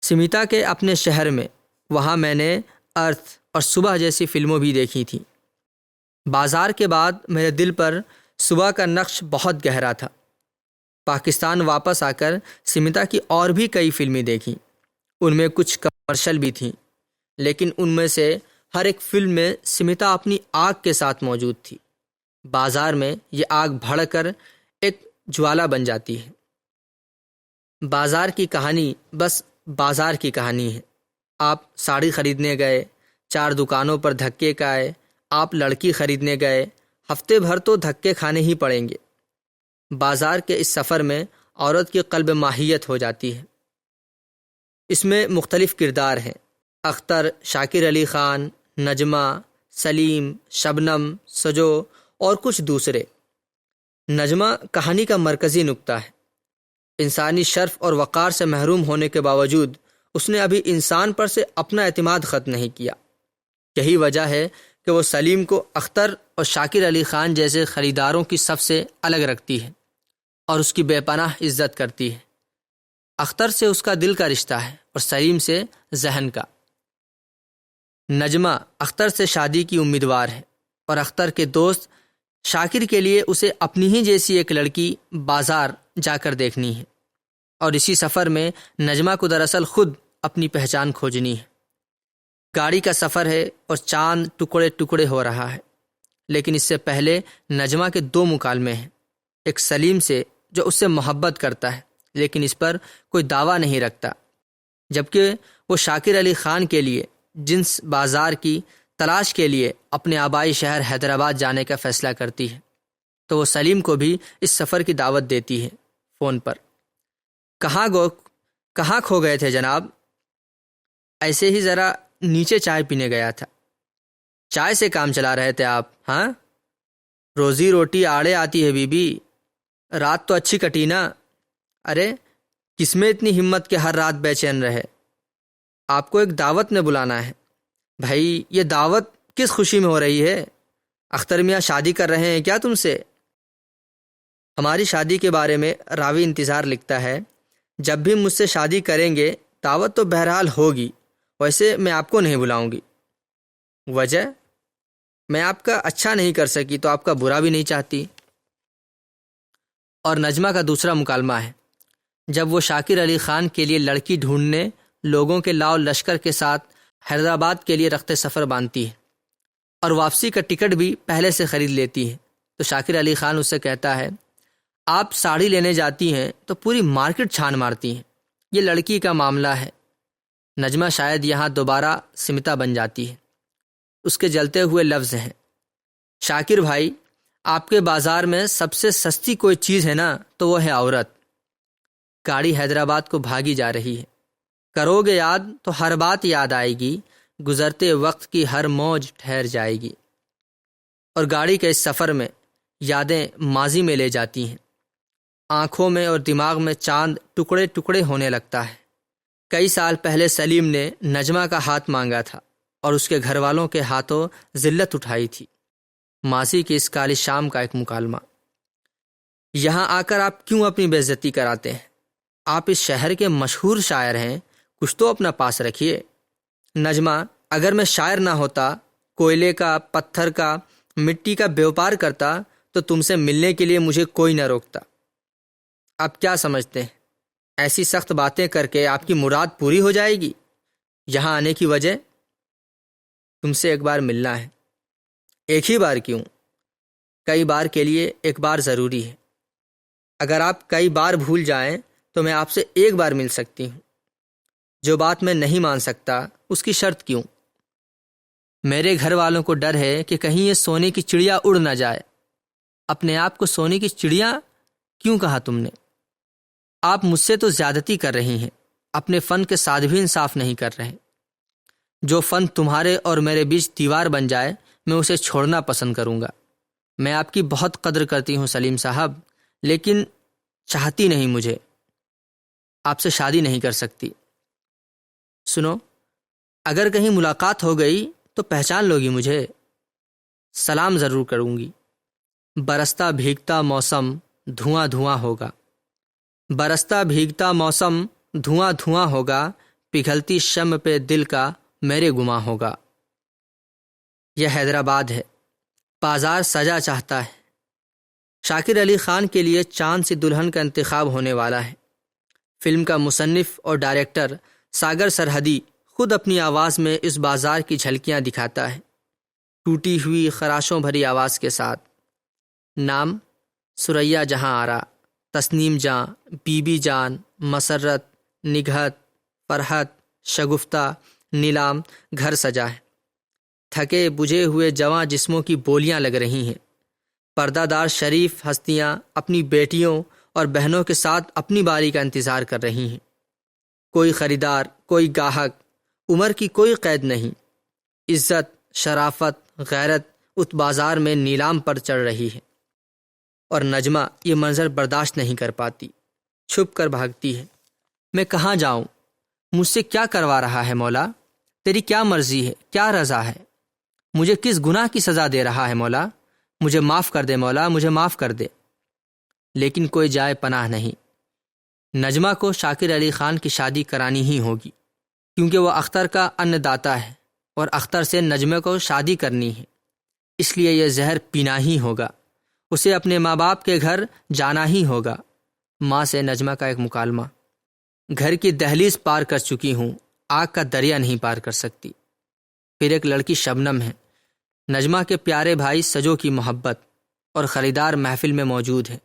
سمتا کے اپنے شہر میں۔ وہاں میں نے ارتھ اور صبح جیسی فلموں بھی دیکھی تھیں۔ بازار کے بعد میرے دل پر صبح کا نقش بہت گہرا تھا۔ پاکستان واپس آ کر سمتا کی اور بھی کئی فلمیں دیکھیں، ان میں کچھ کمرشل بھی تھیں، لیکن ان میں سے ہر ایک فلم میں سمتا اپنی آگ کے ساتھ موجود تھی۔ بازار میں یہ آگ بھڑ کر ایک جوالا بن جاتی ہے۔ بازار کی کہانی بس بازار کی کہانی ہے۔ آپ ساڑی خریدنے گئے، 4 دکانوں پر دھکے کھائے، آپ لڑکی خریدنے گئے، ہفتے بھر تو دھکے کھانے ہی پڑیں گے۔ بازار کے اس سفر میں عورت کی قلب ماہیت ہو جاتی ہے۔ اس میں مختلف کردار ہیں، اختر، شاکر علی خان، نجمہ، سلیم، شبنم، سجو اور کچھ دوسرے۔ نجمہ کہانی کا مرکزی نقطہ ہے۔ انسانی شرف اور وقار سے محروم ہونے کے باوجود اس نے ابھی انسان پر سے اپنا اعتماد ختم نہیں کیا۔ یہی وجہ ہے کہ وہ سلیم کو اختر اور شاکر علی خان جیسے خریداروں کی صف سے الگ رکھتی ہے اور اس کی بے پناہ عزت کرتی ہے۔ اختر سے اس کا دل کا رشتہ ہے اور سلیم سے ذہن کا۔ نجمہ اختر سے شادی کی امیدوار ہے اور اختر کے دوست شاکر کے لیے اسے اپنی ہی جیسی ایک لڑکی بازار جا کر دیکھنی ہے، اور اسی سفر میں نجمہ کو دراصل خود اپنی پہچان کھوجنی ہے۔ گاڑی کا سفر ہے اور چاند ٹکڑے ٹکڑے ہو رہا ہے، لیکن اس سے پہلے نجمہ کے دو مکالمے ہیں۔ ایک سلیم سے جو اس سے محبت کرتا ہے لیکن اس پر کوئی دعویٰ نہیں رکھتا، جبکہ وہ شاکر علی خان کے لیے جنس بازار کی تلاش کے لیے اپنے آبائی شہر حیدرآباد جانے کا فیصلہ کرتی ہے، تو وہ سلیم کو بھی اس سفر کی دعوت دیتی ہے فون پر۔ کہاں کھو گئے تھے جناب؟ ایسے ہی ذرا نیچے چائے پینے گیا تھا۔ چائے سے کام چلا رہے تھے آپ؟ ہاں، روزی روٹی آڑے آتی ہے بی بی، رات تو اچھی کٹی نا؟ ارے کس میں اتنی ہمت کہ ہر رات بے چین رہے؟ آپ کو ایک دعوت میں بلانا ہے۔ بھائی یہ دعوت کس خوشی میں ہو رہی ہے؟ اختر میاں شادی کر رہے ہیں کیا تم سے؟ ہماری شادی کے بارے میں راوی انتظار لکھتا ہے، جب بھی مجھ سے شادی کریں گے دعوت تو بہرحال ہوگی، ویسے میں آپ کو نہیں بلاؤں گی۔ وجہ؟ میں آپ کا اچھا نہیں کر سکی تو آپ کا برا بھی نہیں چاہتی۔ اور نجمہ کا دوسرا مکالمہ ہے، جب وہ شاکر علی خان کے لیے لڑکی ڈھونڈنے لوگوں کے لاؤ لشکر کے ساتھ حیدرآباد کے لیے رخت سفر باندھتی ہے اور واپسی کا ٹکٹ بھی پہلے سے خرید لیتی ہے، تو شاکر علی خان اس سے کہتا ہے، آپ ساڑی لینے جاتی ہیں تو پوری مارکیٹ چھان مارتی ہیں، یہ لڑکی کا معاملہ ہے۔ نجمہ شاید یہاں دوبارہ سمتا بن جاتی ہے۔ اس کے جلتے ہوئے لفظ ہیں، شاکر بھائی آپ کے بازار میں سب سے سستی کوئی چیز ہے نا تو وہ ہے عورت۔ گاڑی حیدرآباد کو بھاگی جا رہی ہے، کرو گے یاد تو ہر بات یاد آئے گی، گزرتے وقت کی ہر موج ٹھہر جائے گی۔ اور گاڑی کے اس سفر میں یادیں ماضی میں لے جاتی ہیں۔ آنکھوں میں اور دماغ میں چاند ٹکڑے ٹکڑے ہونے لگتا ہے۔ کئی سال پہلے سلیم نے نجمہ کا ہاتھ مانگا تھا اور اس کے گھر والوں کے ہاتھوں ذلت اٹھائی تھی۔ ماضی کی اس کالی شام کا ایک مکالمہ۔ یہاں آ کر آپ کیوں اپنی بے عزتی کراتے ہیں؟ آپ اس شہر کے مشہور شاعر ہیں، کچھ تو اپنا پاس رکھیے۔ نجمہ، اگر میں شاعر نہ ہوتا، کوئلے کا، پتھر کا، مٹی کا بیوپار کرتا تو تم سے ملنے کے لیے مجھے کوئی نہ روکتا۔ آپ کیا سمجھتے ہیں ایسی سخت باتیں کر کے آپ کی مراد پوری ہو جائے گی؟ یہاں آنے کی وجہ؟ تم سے ایک بار ملنا ہے۔ ایک ہی بار کیوں؟ کئی بار کے لیے ایک بار ضروری ہے۔ اگر آپ کئی بار بھول جائیں تو میں آپ سے ایک بار مل سکتی ہوں۔ جو بات میں نہیں مان سکتا اس کی شرط کیوں؟ میرے گھر والوں کو ڈر ہے کہ کہیں یہ سونے کی چڑیا اڑ نہ جائے۔ اپنے آپ کو سونے کی چڑیا کیوں کہا تم نے؟ آپ مجھ سے تو زیادتی کر رہی ہیں، اپنے فن کے ساتھ بھی انصاف نہیں کر رہے۔ جو فن تمہارے اور میرے بیچ دیوار بن جائے میں اسے چھوڑنا پسند کروں گا۔ میں آپ کی بہت قدر کرتی ہوں سلیم صاحب، لیکن چاہتی نہیں مجھے، آپ سے شادی نہیں کر سکتی۔ سنو، اگر کہیں ملاقات ہو گئی تو پہچان لوگی مجھے؟ سلام ضرور کروں گی۔ برستا بھیگتا موسم دھواں دھواں ہوگا، برستا بھیگتا موسم دھواں دھواں ہوگا، پگھلتی شمع پہ دل کا میرے گماں ہوگا۔ یہ حیدرآباد ہے، بازار سجا چاہتا ہے۔ شاکر علی خان کے لیے چاند سی دلہن کا انتخاب ہونے والا ہے۔ فلم کا مصنف اور ڈائریکٹر ساگر سرحدی خود اپنی آواز میں اس بازار کی جھلکیاں دکھاتا ہے، ٹوٹی ہوئی خراشوں بھری آواز کے ساتھ۔ نام: سریا جہاں آرا، تسنیم جاں، بی بی جان، مسرت، نگہت، فرحت، شگفتہ، نیلام۔ گھر سجا ہے، تھکے بجھے ہوئے جواں جسموں کی بولیاں لگ رہی ہیں۔ پردہ دار شریف ہستیاں اپنی بیٹیوں اور بہنوں کے ساتھ اپنی باری کا انتظار کر رہی ہیں۔ کوئی خریدار، کوئی گاہک، عمر کی کوئی قید نہیں، عزت، شرافت، غیرت اس بازار میں نیلام پر چڑھ رہی ہے، اور نجمہ یہ منظر برداشت نہیں کر پاتی، چھپ کر بھاگتی ہے۔ میں کہاں جاؤں؟ مجھ سے کیا کروا رہا ہے مولا؟ تیری کیا مرضی ہے، کیا رضا ہے؟ مجھے کس گناہ کی سزا دے رہا ہے مولا؟ مجھے معاف کر دے مولا، مجھے معاف کر دے۔ لیکن کوئی جائے پناہ نہیں۔ نجمہ کو شاکر علی خان کی شادی کرانی ہی ہوگی، کیونکہ وہ اختر کا ان داتا ہے اور اختر سے نجمہ کو شادی کرنی ہے، اس لیے یہ زہر پینا ہی ہوگا، اسے اپنے ماں باپ کے گھر جانا ہی ہوگا۔ ماں سے نجمہ کا ایک مکالمہ: گھر کی دہلیز پار کر چکی ہوں، آگ کا دریا نہیں پار کر سکتی۔ پھر ایک لڑکی شبنم ہے، نجمہ کے پیارے بھائی سجو کی محبت اور خریدار محفل میں موجود ہے۔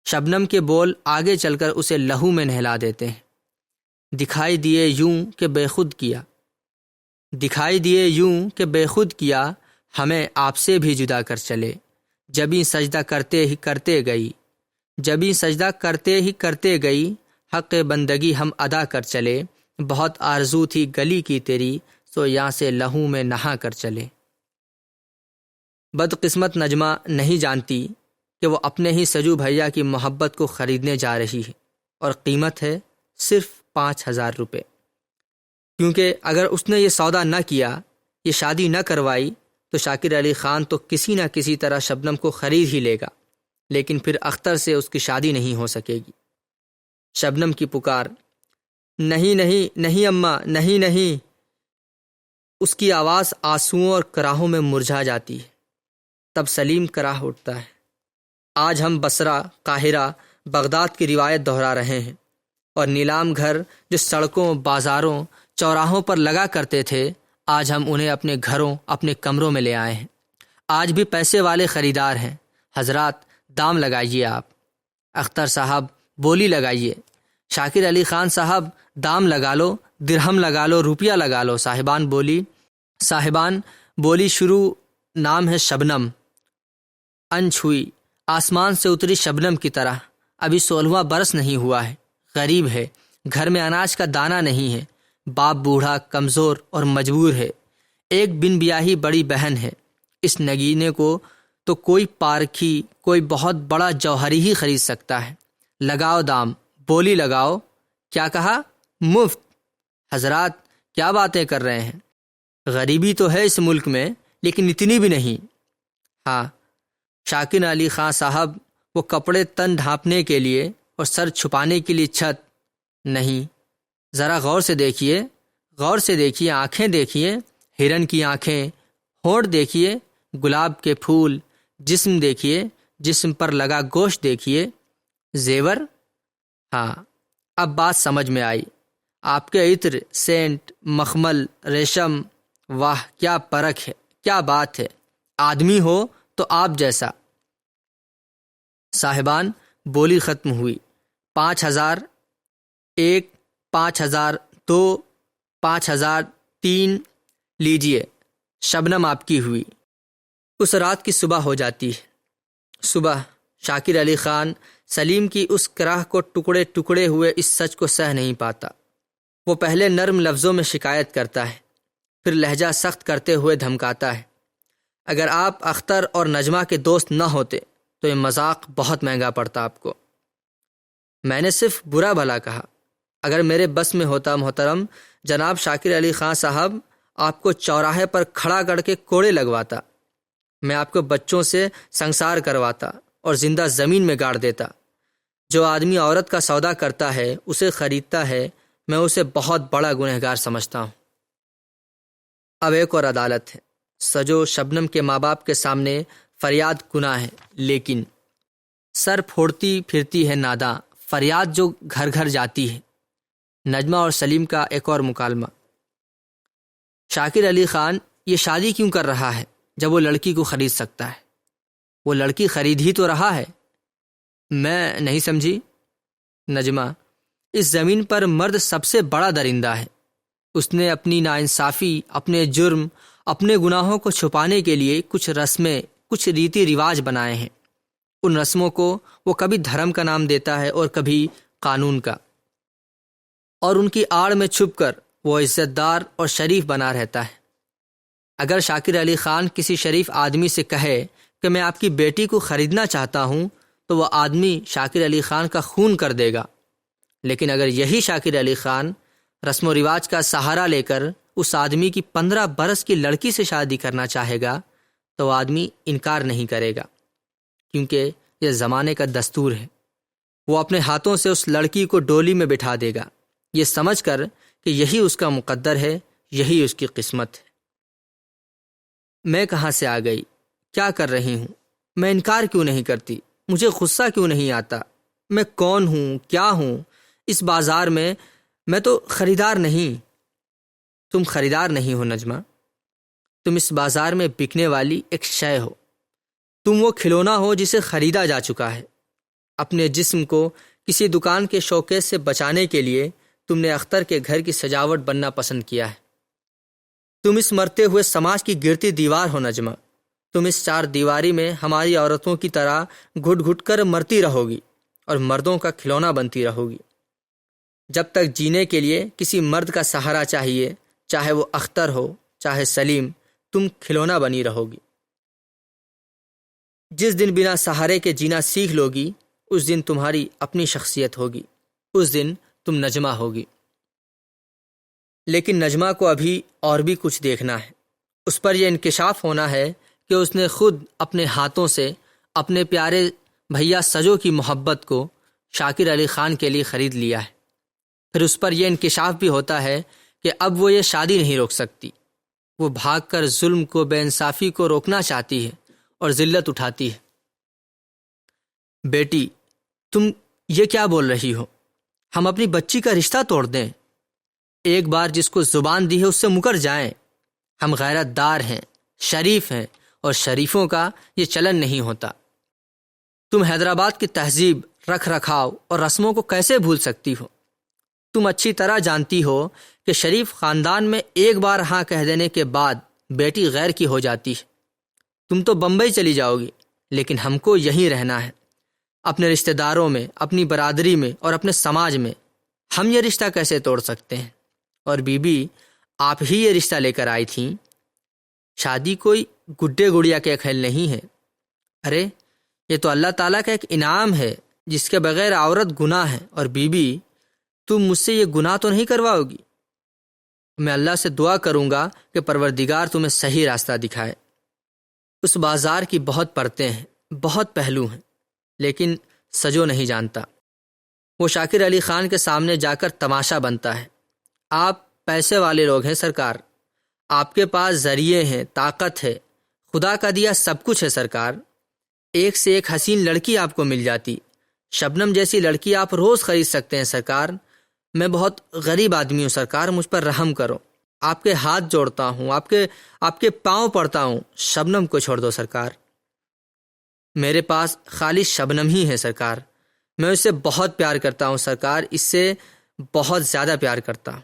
شبنم کے بول آگے چل کر اسے لہو میں نہلا دیتے ہیں۔ دکھائی دیے یوں کہ بے خود کیا، دکھائی دیے یوں کہ بے خود کیا، ہمیں آپ سے بھی جدا کر چلے۔ جبیں سجدہ کرتے ہی کرتے گئی، جبیں سجدہ کرتے ہی کرتے گئی، حق بندگی ہم ادا کر چلے۔ بہت آرزو تھی گلی کی تیری، سو یہاں سے لہو میں نہا کر چلے۔ بدقسمت نجمہ نہیں جانتی کہ وہ اپنے ہی سجو بھیا کی محبت کو خریدنے جا رہی ہے، اور قیمت ہے صرف 5,000 روپے۔ کیونکہ اگر اس نے یہ سودا نہ کیا، یہ شادی نہ کروائی، تو شاکر علی خان تو کسی نہ کسی طرح شبنم کو خرید ہی لے گا، لیکن پھر اختر سے اس کی شادی نہیں ہو سکے گی۔ شبنم کی پکار: نہیں نہیں نہیں اماں، نہیں نہیں، اس کی آواز آنسوؤں اور کراہوں میں مرجھا جاتی ہے۔ تب سلیم کراہ اٹھتا ہے: آج ہم بصرہ، قاہرہ، بغداد کی روایت دہرا رہے ہیں، اور نیلام گھر جو سڑکوں، بازاروں، چوراہوں پر لگا کرتے تھے، آج ہم انہیں اپنے گھروں، اپنے کمروں میں لے آئے ہیں۔ آج بھی پیسے والے خریدار ہیں، حضرات دام لگائیے۔ آپ اختر صاحب بولی لگائیے، شاکر علی خان صاحب دام لگا لو، درہم لگا لو، روپیہ لگا لو۔ صاحبان بولی شروع، نام ہے شبنم۔ انچ ہوئی، آسمان سے اتری شبنم کی طرح، ابھی 16واں برس نہیں ہوا ہے، غریب ہے، گھر میں اناج کا دانہ نہیں ہے، باپ بوڑھا، کمزور اور مجبور ہے، ایک بن بیاہی بڑی بہن ہے۔ اس نگینے کو تو کوئی پارکھی، کوئی بہت بڑا جوہری ہی خرید سکتا ہے۔ لگاؤ دام، بولی لگاؤ۔ کیا کہا؟ مفت؟ حضرات کیا باتیں کر رہے ہیں؟ غریبی تو ہے اس ملک میں، لیکن اتنی بھی نہیں۔ ہاں، شاکر علی خان صاحب وہ کپڑے تن ڈھانپنے کے لیے اور سر چھپانے کے لیے چھت نہیں۔ ذرا غور سے دیکھیے، غور سے دیکھیے، آنکھیں دیکھیے، ہرن کی آنکھیں، ہونٹ دیکھیے، گلاب کے پھول، جسم دیکھیے، جسم پر لگا گوشت دیکھیے، زیور۔ ہاں، اب بات سمجھ میں آئی۔ آپ کے عطر، سینٹ، مخمل، ریشم، واہ کیا پرکھ ہے، کیا بات ہے، آدمی ہو تو آپ جیسا۔ صاحبان بولی ختم ہوئی۔ 5,000، 1، 5,000، 2، 5,000، 3، لیجئے، شبنم آپ کی ہوئی۔ اس رات کی صبح ہو جاتی ہے۔ صبح شاکر علی خان سلیم کی اس کراہ کو ٹکڑے ٹکڑے ہوئے اس سچ کو سہ نہیں پاتا۔ وہ پہلے نرم لفظوں میں شکایت کرتا ہے، پھر لہجہ سخت کرتے ہوئے دھمکاتا ہے: اگر آپ اختر اور نجمہ کے دوست نہ ہوتے تو یہ مذاق بہت مہنگا پڑتا آپ کو۔ میں نے صرف برا بھلا کہا۔ اگر میرے بس میں ہوتا محترم جناب شاکر علی خان صاحب، آپ کو چوراہے پر کھڑا کر کے کوڑے لگواتا، میں آپ کو بچوں سے سنسار کرواتا اور زندہ زمین میں گاڑ دیتا۔ جو آدمی عورت کا سودا کرتا ہے، اسے خریدتا ہے، میں اسے بہت بڑا گنہگار سمجھتا ہوں۔ اب ایک اور عدالت ہے۔ سجو شبنم کے ماں باپ کے سامنے فریاد گناہ ہے، لیکن سر پھوڑتی پھرتی ہے ناداں، فریاد جو گھر گھر جاتی ہے۔ نجمہ اور سلیم کا ایک اور مکالمہ: شاکر علی خان یہ شادی کیوں کر رہا ہے جب وہ لڑکی کو خرید سکتا ہے؟ وہ لڑکی خرید ہی تو رہا ہے۔ میں نہیں سمجھی۔ نجمہ: اس زمین پر مرد سب سے بڑا درندہ ہے۔ اس نے اپنی ناانصافی، اپنے جرم، اپنے گناہوں کو چھپانے کے لیے کچھ رسمیں، کچھ ریتی رواج بنائے ہیں۔ ان رسموں کو وہ کبھی دھرم کا نام دیتا ہے اور کبھی قانون کا، اور ان کی آڑ میں چھپ کر وہ عزت دار اور شریف بنا رہتا ہے۔ اگر شاکر علی خان کسی شریف آدمی سے کہے کہ میں آپ کی بیٹی کو خریدنا چاہتا ہوں تو وہ آدمی شاکر علی خان کا خون کر دے گا، لیکن اگر یہی شاکر علی خان رسم و رواج کا سہارا لے کر اس آدمی کی 15 برس کی لڑکی سے شادی کرنا چاہے گا تو وہ آدمی انکار نہیں کرے گا، کیونکہ یہ زمانے کا دستور ہے۔ وہ اپنے ہاتھوں سے اس لڑکی کو ڈولی میں بٹھا دے گا، یہ سمجھ کر کہ یہی اس کا مقدر ہے، یہی اس کی قسمت ہے۔ میں کہاں سے آ گئی؟ کیا کر رہی ہوں؟ میں انکار کیوں نہیں کرتی؟ مجھے غصہ کیوں نہیں آتا؟ میں کون ہوں؟ کیا ہوں؟ اس بازار میں تو خریدار نہیں۔ تم خریدار نہیں ہو نجمہ، تم اس بازار میں بکنے والی ایک شے ہو۔ تم وہ کھلونا ہو جسے خریدا جا چکا ہے۔ اپنے جسم کو کسی دکان کے شوکیس سے بچانے کے لیے تم نے اختر کے گھر کی سجاوٹ بننا پسند کیا ہے۔ تم اس مرتے ہوئے سماج کی گرتی دیوار ہو نجمہ۔ تم اس چار دیواری میں ہماری عورتوں کی طرح گھٹ گھٹ کر مرتی رہو گی اور مردوں کا کھلونا بنتی رہو گی۔ جب تک جینے کے لیے کسی مرد کا سہارا چاہیے، چاہے وہ اختر ہو چاہے سلیم، تم کھلونا بنی رہو گی۔ جس دن بنا سہارے کے جینا سیکھ لو گی، اس دن تمہاری اپنی شخصیت ہوگی، اس دن تم نجمہ ہوگی۔ لیکن نجمہ کو ابھی اور بھی کچھ دیکھنا ہے۔ اس پر یہ انکشاف ہونا ہے کہ اس نے خود اپنے ہاتھوں سے اپنے پیارے بھیا سجو کی محبت کو شاکر علی خان کے لیے خرید لیا ہے۔ پھر اس پر یہ انکشاف بھی ہوتا ہے کہ اب وہ یہ شادی نہیں روک سکتی۔ وہ بھاگ کر ظلم کو، بے انصافی کو روکنا چاہتی ہے اور ذلت اٹھاتی ہے۔ بیٹی، تم یہ کیا بول رہی ہو؟ ہم اپنی بچی کا رشتہ توڑ دیں؟ ایک بار جس کو زبان دی ہے اس سے مکر جائیں۔ ہم غیرت دار ہیں، شریف ہیں، اور شریفوں کا یہ چلن نہیں ہوتا۔ تم حیدرآباد کی تہذیب، رکھ رکھاؤ اور رسموں کو کیسے بھول سکتی ہو؟ تم اچھی طرح جانتی ہو کہ شریف خاندان میں ایک بار ہاں کہہ دینے کے بعد بیٹی غیر کی ہو جاتی ہے۔ تم تو بمبئی چلی جاؤ گی، لیکن ہم کو یہیں رہنا ہے، اپنے رشتہ داروں میں، اپنی برادری میں اور اپنے سماج میں۔ ہم یہ رشتہ کیسے توڑ سکتے ہیں؟ اور بی بی، آپ ہی یہ رشتہ لے کر آئی تھیں۔ شادی کوئی گڈے گڑیا کے کھیل نہیں ہے۔ ارے یہ تو اللہ تعالیٰ کا ایک انعام ہے جس کے بغیر عورت گناہ ہے۔ اور بی بی، تم مجھ سے یہ گناہ تو نہیں کرواؤ گی؟ میں اللہ سے دعا کروں گا کہ پروردگار تمہیں صحیح راستہ دکھائے۔ اس بازار کی بہت پرتیں ہیں، بہت پہلو ہیں، لیکن سجو نہیں جانتا۔ وہ شاکر علی خان کے سامنے جا کر تماشا بنتا ہے۔ آپ پیسے والے لوگ ہیں سرکار، آپ کے پاس ذریعے ہیں، طاقت ہے، خدا کا دیا سب کچھ ہے سرکار۔ ایک سے ایک حسین لڑکی آپ کو مل جاتی، شبنم جیسی لڑکی آپ روز خرید سکتے ہیں سرکار۔ میں بہت غریب آدمی ہوں سرکار، مجھ پر رحم کرو، آپ کے ہاتھ جوڑتا ہوں، آپ کے پاؤں پڑتا ہوں، شبنم کو چھوڑ دو سرکار۔ میرے پاس خالی شبنم ہی ہے سرکار، میں اسے بہت پیار کرتا ہوں سرکار، اس سے بہت زیادہ پیار کرتا ہوں۔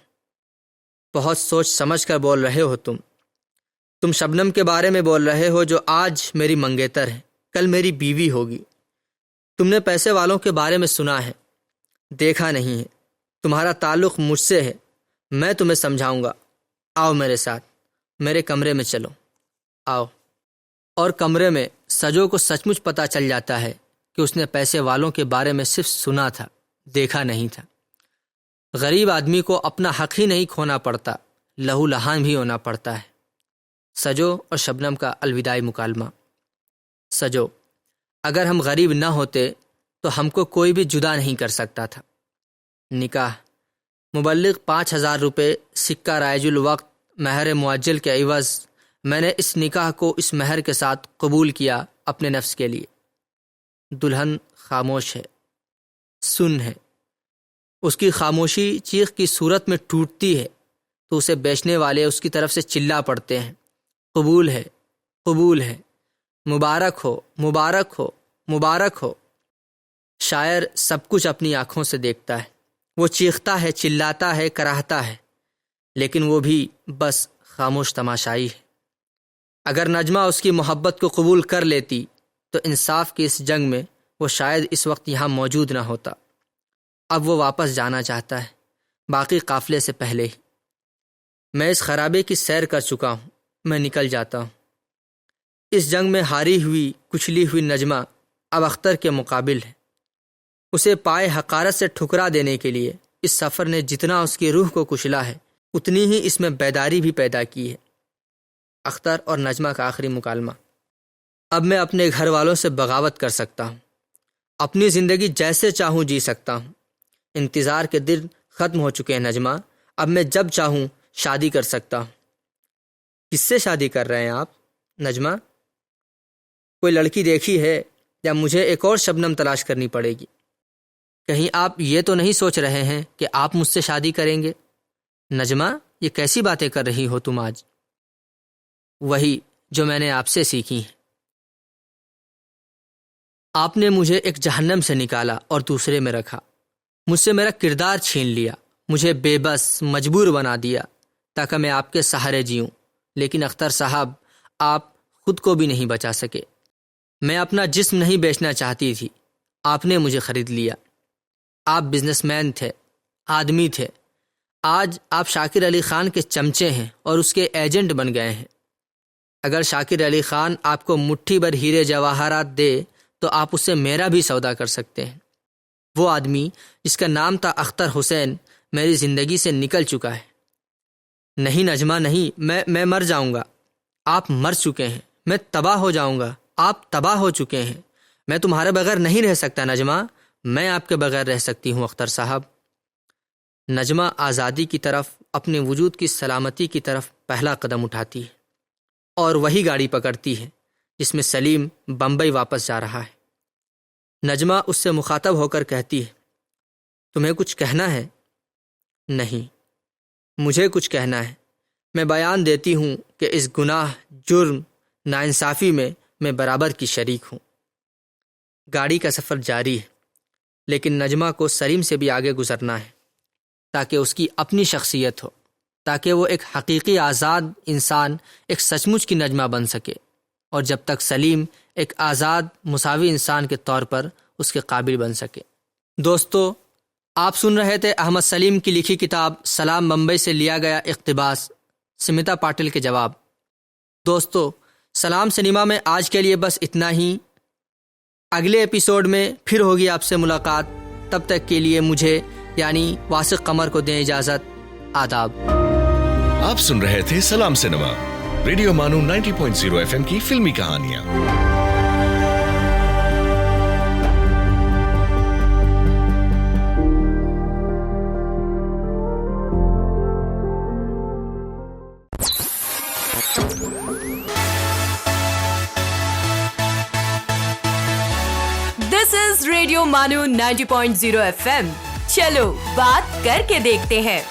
بہت سوچ سمجھ کر بول رہے ہو تم شبنم کے بارے میں بول رہے ہو جو آج میری منگیتر ہے، کل میری بیوی ہوگی۔ تم نے پیسے والوں کے بارے میں سنا ہے، دیکھا نہیں ہے۔ تمہارا تعلق مجھ سے ہے، میں تمہیں سمجھاؤں گا۔ آؤ میرے ساتھ، میرے کمرے میں چلو، آؤ۔ اور کمرے میں سجو کو سچ مچ پتہ چل جاتا ہے کہ اس نے پیسے والوں کے بارے میں صرف سنا تھا، دیکھا نہیں تھا۔ غریب آدمی کو اپنا حق ہی نہیں کھونا پڑتا، لہو لہان بھی ہونا پڑتا ہے۔ سجو اور شبنم کا الوداعی مکالمہ۔ سجو، اگر ہم غریب نہ ہوتے تو ہم کو کوئی بھی جدا نہیں کر سکتا تھا۔ نکاح، مبلغ 5000 روپے سکہ رائج الوقت مہر معجل کے عوض میں نے اس نکاح کو اس مہر کے ساتھ قبول کیا اپنے نفس کے لیے۔ دلہن خاموش ہے، سن ہے، اس کی خاموشی چیخ کی صورت میں ٹوٹتی ہے تو اسے بیچنے والے اس کی طرف سے چلا پڑتے ہیں، قبول ہے، قبول ہے، مبارک ہو، مبارک ہو، مبارک ہو۔ شاعر سب کچھ اپنی آنکھوں سے دیکھتا ہے، وہ چیختا ہے، چلاتا ہے، کراہتا ہے، لیکن وہ بھی بس خاموش تماشائی ہے۔ اگر نجمہ اس کی محبت کو قبول کر لیتی تو انصاف کی اس جنگ میں وہ شاید اس وقت یہاں موجود نہ ہوتا۔ اب وہ واپس جانا چاہتا ہے، باقی قافلے سے پہلے ہی۔ میں اس خرابے کی سیر کر چکا ہوں، میں نکل جاتا ہوں۔ اس جنگ میں ہاری ہوئی کچلی ہوئی نجمہ اب اختر کے مقابل ہے۔ اسے پائے حقارت سے ٹھکرا دینے کے لیے اس سفر نے جتنا اس کی روح کو کچلا ہے اتنی ہی اس میں بیداری بھی پیدا کی ہے۔ اختر اور نجمہ کا آخری مکالمہ۔ اب میں اپنے گھر والوں سے بغاوت کر سکتا ہوں، اپنی زندگی جیسے چاہوں جی سکتا ہوں۔ انتظار کے دن ختم ہو چکے ہیں نجمہ، اب میں جب چاہوں شادی کر سکتا ہوں۔ کس سے شادی کر رہے ہیں آپ نجمہ؟ کوئی لڑکی دیکھی ہے یا مجھے ایک اور شبنم تلاش کرنی پڑے گی؟ کہیں آپ یہ تو نہیں سوچ رہے ہیں کہ آپ مجھ سے شادی کریں گے؟ نجمہ، یہ کیسی باتیں کر رہی ہو تم آج؟ وہی جو میں نے آپ سے سیکھی ہیں۔ آپ نے مجھے ایک جہنم سے نکالا اور دوسرے میں رکھا، مجھ سے میرا کردار چھین لیا، مجھے بے بس مجبور بنا دیا تاکہ میں آپ کے سہارے جیوں۔ لیکن اختر صاحب، آپ خود کو بھی نہیں بچا سکے۔ میں اپنا جسم نہیں بیچنا چاہتی تھی، آپ نے مجھے خرید لیا۔ آپ بزنس مین تھے، آدمی تھے، آج آپ شاکر علی خان کے چمچے ہیں اور اس کے ایجنٹ بن گئے ہیں۔ اگر شاکر علی خان آپ کو مٹھی بھر ہیرے جواہرات دے تو آپ اس سے میرا بھی سودا کر سکتے ہیں۔ وہ آدمی جس کا نام تھا اختر حسین میری زندگی سے نکل چکا ہے۔ نہیں نجمہ، نہیں، میں مر جاؤں گا۔ آپ مر چکے ہیں، میں تباہ ہو جاؤں گا۔ آپ تباہ ہو چکے ہیں، میں تمہارے بغیر نہیں رہ سکتا نجمہ، میں آپ کے بغیر رہ سکتی ہوں اختر صاحب۔ نجمہ آزادی کی طرف، اپنے وجود کی سلامتی کی طرف پہلا قدم اٹھاتی ہے اور وہی گاڑی پکڑتی ہے جس میں سلیم بمبئی واپس جا رہا ہے۔ نجمہ اس سے مخاطب ہو کر کہتی ہے، تمہیں کچھ کہنا ہے؟ نہیں، مجھے کچھ کہنا ہے۔ میں بیان دیتی ہوں کہ اس گناہ، جرم، ناانصافی میں برابر کی شریک ہوں۔ گاڑی کا سفر جاری ہے، لیکن نجمہ کو سلیم سے بھی آگے گزرنا ہے تاکہ اس کی اپنی شخصیت ہو، تاکہ وہ ایک حقیقی آزاد انسان، ایک سچ مچ کی نجمہ بن سکے، اور جب تک سلیم ایک آزاد مساوی انسان کے طور پر اس کے قابل بن سکے۔ دوستو، آپ سن رہے تھے احمد سلیم کی لکھی کتاب سلام بمبئی سے لیا گیا اقتباس، سمیتا پاٹل کے جواب۔ دوستو، سلام سنیما میں آج کے لیے بس اتنا ہی۔ اگلے ایپیسوڈ میں پھر ہوگی آپ سے ملاقات، تب تک کے لیے مجھے یعنی واسق قمر کو دیں اجازت۔ آداب۔ آپ سن رہے تھے سلام سنیما، ریڈیو مانو 90.0 FM کی فلمی کہانیاں۔ This is Radio Manu 90.0 FM. چلو بات کر کے دیکھتے ہیں۔